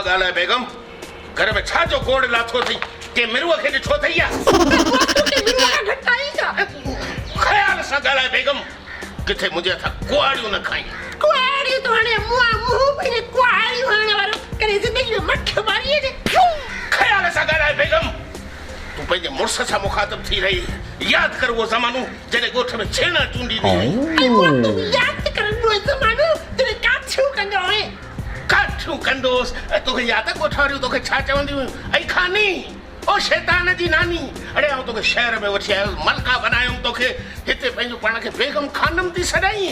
गाला बेगम घर में छा जो गोड़ लाथो थी के मिरुआ के छो थईया ख्याल सा गाला बेगम किथे मुझे था कुआड़ियों न खाई कुआड़ी तो हने मुंह पे कुआड़ी होने वालो करे जिंदगी में मक्ख मारी है ख्याल सा गाला बेगम तू पंहिंजे मुड़स सां मुखातिब थी रही याद कर वो ज़मानो जॾहिं ॻोठ में छेड़ा चूंडी हुई याद कर वो ज़मानो जॾहिं काठियूं कंदो हुए काठियूं कंदोसि तोखे यादि आहे ॻोठ वारियूं तोखे छा चवंदियूं हुयूं ऐं खानी ओ शैतान जी नानी अड़े आउं तोखे शहर में वठी आयो मलका बनायुमि तोखे हिते पंहिंजो पाण खे बेगम खानम थी सॾाई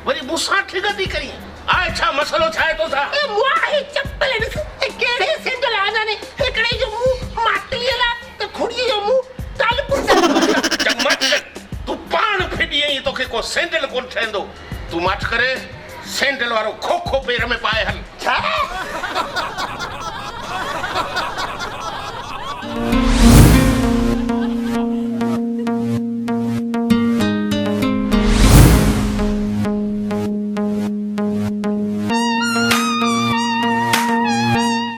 वरी मूंसां ठिग थी करी आहे छा मसलो छा आहे तोसां मुआही चप्पल ॾिस कहिड़े सेंडल आना ने हिकिड़े जो मुंहुं माटलीअ ला त खुड़ीअ जो मुंहुं तालपुर चमच तूं पाण फिटी आई तोखे को सेंडल कोन ठहंदो तूं मट करे सेंडल वारो खोखो पेर में पाए हल छा